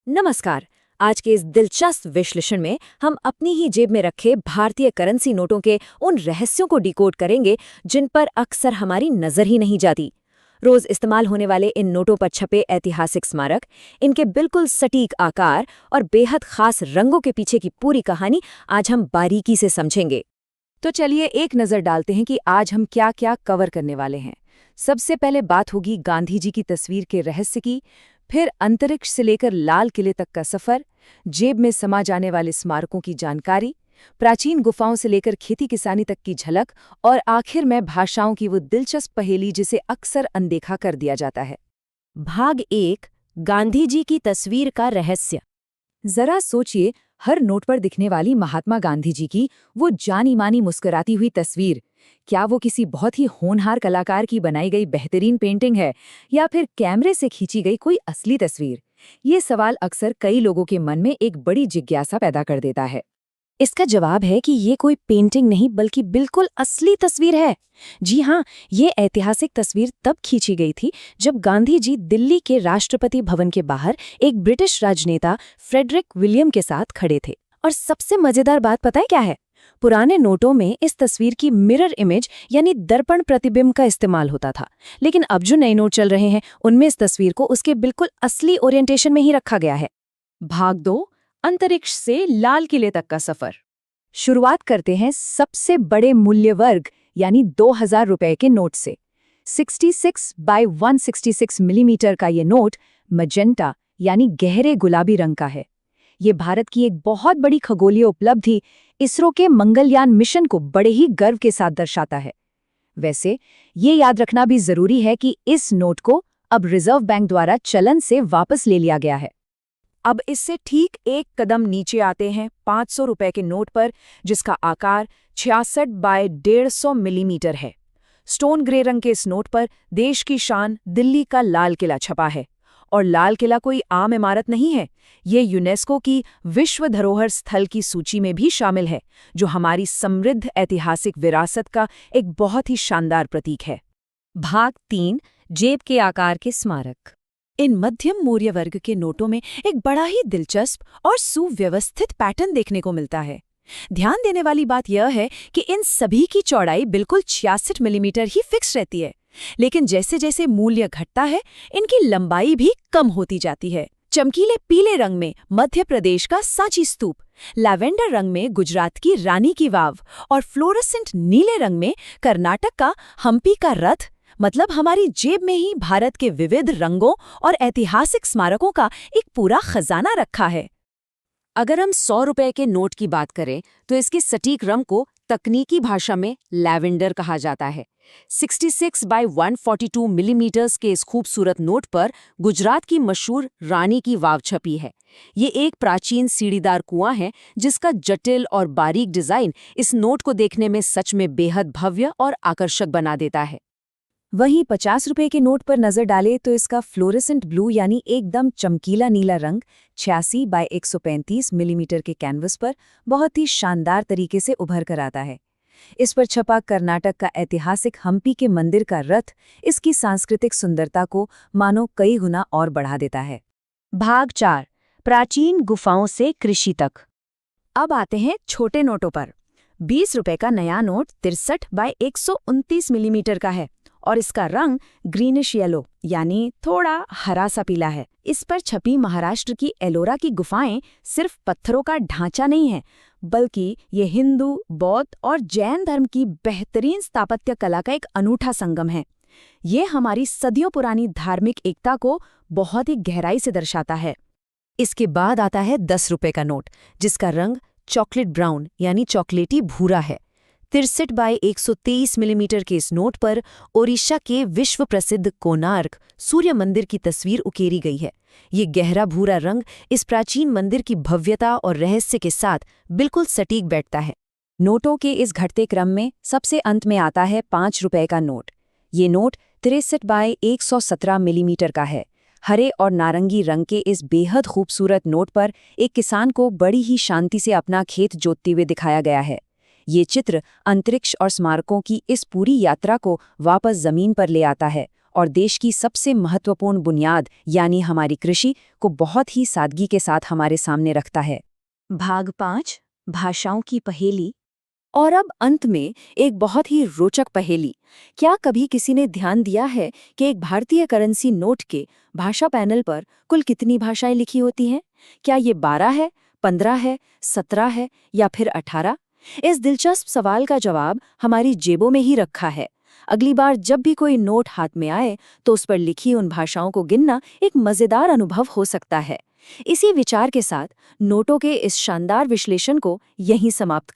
नमस्कार। आज के इस दिलचस्प विश्लेषण में हम अपनी ही जेब में रखे भारतीय करेंसी नोटों के उन रहस्यों को डिकोड करेंगे जिन पर अक्सर हमारी नजर ही नहीं जाती। रोज इस्तेमाल होने वाले इन नोटों पर छपे ऐतिहासिक स्मारक, इनके बिल्कुल सटीक आकार और बेहद खास रंगों के पीछे की पूरी कहानी आज हम बारीकी से समझेंगे। तो चलिए एक नजर डालते हैं कि आज हम क्या क्या कवर करने वाले हैं। सबसे पहले बात होगी गांधी जी की तस्वीर के रहस्य की, फिर अंतरिक्ष से लेकर लाल किले तक का सफर, जेब में समा जाने वाले स्मारकों की जानकारी, प्राचीन गुफाओं से लेकर खेती किसानी तक की झलक और आखिर में भाषाओं की वो दिलचस्प पहेली जिसे अक्सर अनदेखा कर दिया जाता है। भाग 1, गांधी जी की तस्वीर का रहस्य। जरा सोचिए, हर नोट पर दिखने वाली महात्मा गांधी जी की वो जानी मानी मुस्कुराती हुई तस्वीर, क्या वो किसी बहुत ही होनहार कलाकार की बनाई गई बेहतरीन पेंटिंग है या फिर कैमरे से खींची गई कोई असली तस्वीर? ये सवाल अक्सर कई लोगों के मन में एक बड़ी जिज्ञासा पैदा कर देता है। इसका जवाब है कि ये कोई पेंटिंग नहीं बल्कि बिल्कुल असली तस्वीर है। जी हाँ, ये ऐतिहासिक तस्वीर तब खींची गई थी जब गांधी जी दिल्ली के राष्ट्रपति भवन के बाहर एक ब्रिटिश राजनेता फ्रेडरिक विलियम के साथ खड़े थे। और सबसे मजेदार बात पता है क्या है? पुराने नोटों में इस तस्वीर की मिरर इमेज यानी दर्पण प्रतिबिंब का इस्तेमाल होता था, लेकिन अब जो नए नोट चल रहे हैं उनमें इस तस्वीर को उसके बिल्कुल असली ओरिएंटेशन में ही रखा गया है। भाग 2, अंतरिक्ष से लाल किले तक का सफर। शुरुआत करते हैं सबसे बड़े मूल्य वर्ग यानी 2000 रुपए के नोट से। 66 बाय 166 मिलीमीटर का ये नोट मजेंटा यानी गहरे गुलाबी रंग का है। ये भारत की एक बहुत बड़ी खगोलीय उपलब्धि, इसरो के मंगलयान मिशन को बड़े ही गर्व के साथ दर्शाता है। वैसे ये याद रखना भी जरूरी है कि इस नोट को अब रिजर्व बैंक द्वारा चलन से वापस ले लिया गया है। अब इससे ठीक एक कदम नीचे आते हैं 500 रुपए के नोट पर, जिसका आकार 66 बाय 150 मिलीमीटर है। स्टोन ग्रे रंग के इस नोट पर देश की शान दिल्ली का लाल किला छपा है। और लाल किला कोई आम इमारत नहीं है, ये यूनेस्को की विश्व धरोहर स्थल की सूची में भी शामिल है, जो हमारी समृद्ध ऐतिहासिक विरासत का एक बहुत ही शानदार प्रतीक है। भाग 3, जेब के आकार के स्मारक। इन मध्यम मूल्य वर्ग के नोटों में एक बड़ा ही दिलचस्प और सुव्यवस्थित पैटर्न देखने को मिलता है। ध्यान देने वाली बात यह है कि इन सभी की चौड़ाई बिल्कुल 66 मिलीमीटर ही फिक्स रहती है, लेकिन जैसे जैसे मूल्य घटता है इनकी लंबाई भी कम होती जाती है। चमकीले पीले रंग में मध्य प्रदेश का सांची स्तूप, लैवेंडर रंग में गुजरात की रानी की वाव और फ्लोरोसेंट नीले रंग में कर्नाटक का हम्पी का रथ, मतलब हमारी जेब में ही भारत के विविध रंगों और ऐतिहासिक स्मारकों का एक पूरा खजाना रखा है। अगर हम 100 रुपए के नोट की बात करें तो इसके सटीक रंग को तकनीकी भाषा में लैवेंडर कहा जाता है। 66 बाय 142 मिलीमीटर्स के इस खूबसूरत नोट पर गुजरात की मशहूर रानी की वाव छपी है। ये एक प्राचीन सीढ़ीदार कुआं है जिसका जटिल और बारीक डिजाइन इस नोट को देखने में सच में बेहद भव्य और आकर्षक बना देता है। वहीं 50 रुपए के नोट पर नजर डाले तो इसका फ्लोरेसेंट ब्लू यानी एकदम चमकीला नीला रंग 86 बाय 135 मिलीमीटर के कैनवस पर बहुत ही शानदार तरीके से उभर कर आता है। इस पर छपा कर्नाटक का ऐतिहासिक हम्पी के मंदिर का रथ इसकी सांस्कृतिक सुंदरता को मानो कई गुना और बढ़ा देता है। भाग 4, प्राचीन गुफाओं से कृषि तक। अब आते हैं छोटे नोटों पर। 20 रुपए का नया नोट 63 बाय 129 मिलीमीटर का है और इसका रंग ग्रीनिश येलो यानी थोड़ा हरा सा पीला है। इस पर छपी महाराष्ट्र की एलोरा की गुफाएं सिर्फ पत्थरों का ढांचा नहीं है, बल्कि ये हिंदू, बौद्ध और जैन धर्म की बेहतरीन स्थापत्य कला का एक अनूठा संगम है। ये हमारी सदियों पुरानी धार्मिक एकता को बहुत ही गहराई से दर्शाता है। इसके बाद आता है 10 रुपए का नोट, जिसका रंग चॉकलेट ब्राउन यानी चॉकलेटी भूरा है। 63 बाय 123 मिलीमीटर के इस नोट पर ओडिशा के विश्व प्रसिद्ध कोणार्क सूर्य मंदिर की तस्वीर उकेरी गई है। ये गहरा भूरा रंग इस प्राचीन मंदिर की भव्यता और रहस्य के साथ बिल्कुल सटीक बैठता है। नोटों के इस घटते क्रम में सबसे अंत में आता है 5 रुपए का नोट। ये नोट 63 बाय 117 मिलीमीटर का है। हरे और नारंगी रंग के इस बेहद खूबसूरत नोट पर एक किसान को बड़ी ही शांति से अपना खेत जोतते हुए दिखाया गया है। ये चित्र अंतरिक्ष और स्मारकों की इस पूरी यात्रा को वापस जमीन पर ले आता है और देश की सबसे महत्वपूर्ण बुनियाद यानी हमारी कृषि को बहुत ही सादगी के साथ हमारे सामने रखता है। भाग 5 भाषाओं की पहेली। और अब अंत में एक बहुत ही रोचक पहेली। क्या कभी किसी ने ध्यान दिया है कि एक भारतीय करेंसी नोट के भाषा पैनल पर कुल कितनी भाषाएं लिखी होती हैं? क्या ये 12 है, 15 है, 17 है या फिर 18? इस दिलचस्प सवाल का जवाब हमारी जेबों में ही रखा है। अगली बार जब भी कोई नोट हाथ में आए तो उस पर लिखी उन भाषाओं को गिनना एक मजेदार अनुभव हो सकता है। इसी विचार के साथ नोटों के इस शानदार विश्लेषण को यहीं समाप्त